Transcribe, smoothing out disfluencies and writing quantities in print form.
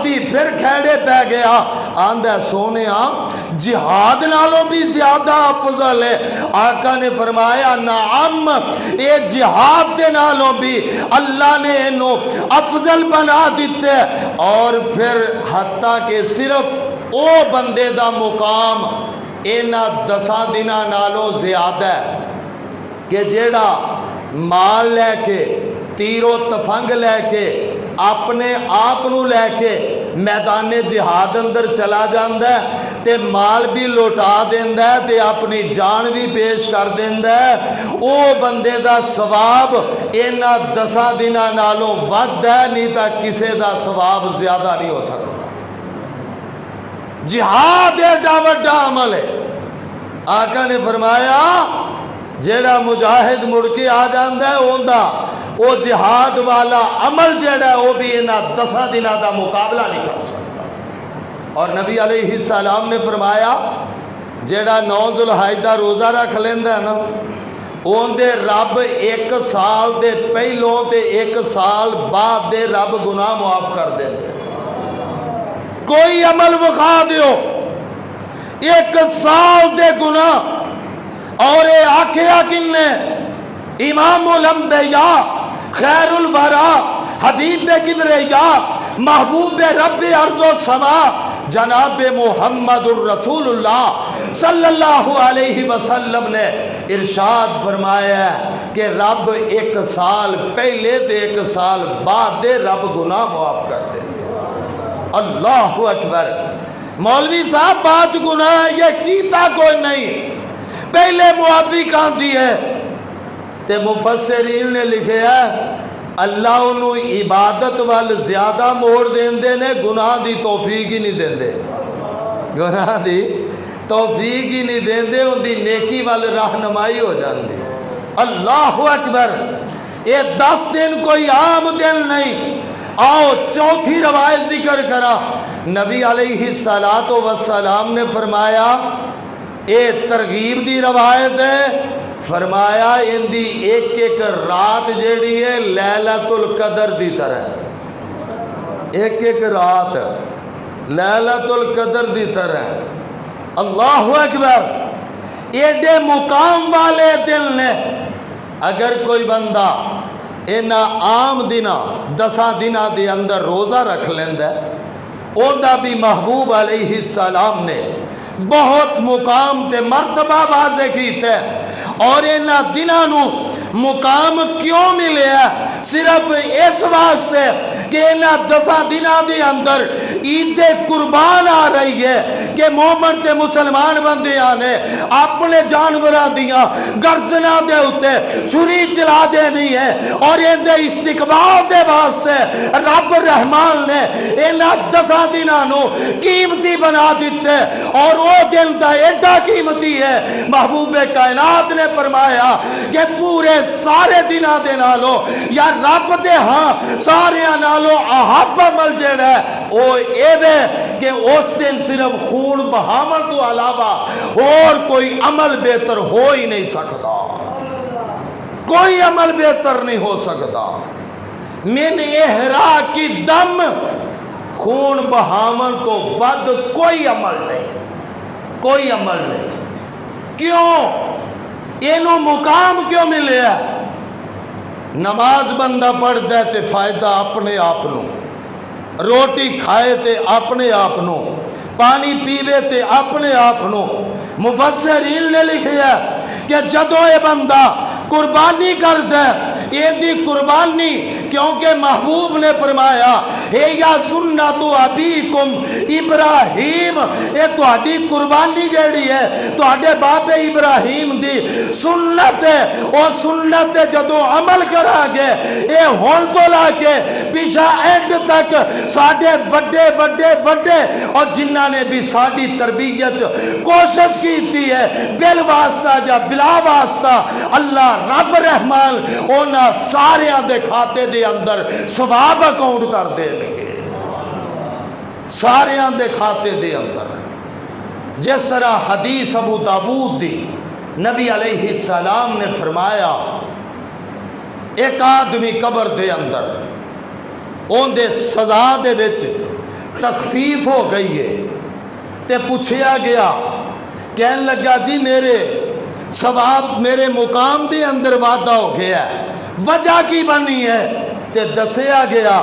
صحابی پھر کھیڑے پہ گیا آندہ سونے جہاد نالوں بھی زیادہ افضل ہے. آقا نے فرمایا نعم اے جہاد دے نالوں بھی اللہ نے انہوں افضل بنا دیتے. اور پھر حتیٰ کہ صرف او بندے دا مقام اینا 10 دنہ نالوں زیادہ ہے کہ جیڑا مال لے کے تیر و تفنگ لے کے اپنے آپ نو لے کے میدان جہاد اندر چلا جاندہ ہے تے مال بھی لوٹا دیندہ ہے تے اپنی جان بھی پیش کر دیندہ ہے. او بندے دا ثواب اینا 10 دنہ نالوں ود ہے نہیں تا کسے دا ثواب زیادہ نہیں ہو سکتا. جہاد ایڈا وڈا عمل ہے. آقا نے فرمایا جیڑا مجاہد مڑ کے آ جاندہ ہے اوندہ وہ جہاد والا عمل جیڑا ہے وہ بھی انہا 10 دنہ دا مقابلہ نہیں کر سکتا. اور نبی علیہ السلام نے فرمایا جیڑا 9 ذوالحج دا روزہ رکھ لیندہ ہے نا اوندے رب 1 سال دے پہلوں تے 1 سال بعد دے رب گناہ معاف کر دیندے. کوئی عمل وکھا دیو 1 سال دے گناہ. اور اے آکھیا کنے امام الانبیاء خیر الورا حبیب کبریاء محبوب رب ارض و سما جناب محمد الرسول اللہ صلی اللہ علیہ وسلم نے ارشاد فرمایا ہے کہ رب 1 سال پہلے تے 1 سال بعد دے رب گناہ معاف کر دے. اللہ اکبر. مولوی صاحب بات گناہ یہ کیتا کوئی نہیں پہلے معافی کہاں دی ہے تے مفسرین نے لکھے ہے اللہ انہوں عبادت وال زیادہ موڑ دیندے نے گناہ دی توفیق ہی نہیں دیندے. گناہ دی توفیق ہی نہیں دیندے ان دی نیکی وال رہنمائی ہو جاندی. اللہ اکبر. یہ 10 دن کوئی عام دن نہیں. آؤ چوتھی روایت ذکر کرا. نبی علیہ السلام نے فرمایا اے ترغیب دی روایت ہے فرمایا ان دی ایک رات جیڑی ہے لیلۃ القدر دی طرح. ایک رات لیلۃ القدر دی طرح. اللہ اکبر. ایڈے مقام والے دل نے اگر کوئی بندہ اینا عام دنہ 10 دنہ دے اندر روزہ رکھ لیندہ ہے اوندہ بھی محبوب علیہ السلام نے بہت مقام تے مرتبہ واضح کیتے. اور اینا دنہ نو مقام کیوں ملے ہے صرف اس واسطے کہ اینا 10 دنہ دے اندر عید قربان آ رہی ہے کہ مومن تے مسلمان بندے آنے اپنے جانوران دیاں گردنہ دے ہوتے چھری چلا دے نہیں ہے. اور ایندے استقبال دے واسطے رب رحمان نے اینا 10 دنہ نو قیمتی بنا دیتے. اور وہ دن دا ایڈا قیمتی ہے محبوب کائنات نے فرمایا کہ پورے سارے دنہ دے نالو یا رب دے ہاں سارے نالو احب عمل جیڑا ہے او ایوے کہ اس دن صرف خون بہاون تو علاوہ اور کوئی عمل بہتر ہو ہی نہیں سکتا. کوئی عمل بہتر نہیں ہو سکتا. من احراق کی دم خون بہاون تو ود کوئی عمل نہیں. کوئی عمل نہیں. کیوں اینو مقام کیوں ملے ہے؟ نماز بندہ پڑھ دے تے فائدہ اپنے آپنوں روٹی کھائے تے اپنے آپنوں پانی پیوے تے اپنے آپنوں. مفسرین نے لکھے ہے کہ جدو یہ بندہ قربانی کر دے یہ دی قربانی کیونکہ محبوب نے فرمایا ہے یا سنت ابیکم ابراہیم یہ تہاڈی قربانی جیڑی ہے تہاڈے باپ ابراہیم دی سنت ہے. اور سنت جدو عمل کرا گے یہ ہون تو لا کے پیچھا اینڈ تک ساڈے وڈے وڈے وڈے اور جنہ نے بھی ساڈی تربیت کوشش کیتی ہے بل واسطہ جا بلا واسطہ اللہ رب رحمان اونا سارے دے کھاتے دے اندر ثواب اکاؤنٹ کر دے لگے. سارے دے کھاتے دے اندر جس طرح حدیث ابو داود دی نبی علیہ السلام نے فرمایا ایک آدمی قبر دے اندر اون دے سزا دے وچ تخفیف ہو گئی ہے تے پوچھیا گیا کہن لگا جی میرے ثواب میرے مقام دے اندر وعدہ ہو گیا ہے، وجہ کی بنی ہے تے دسیا گیا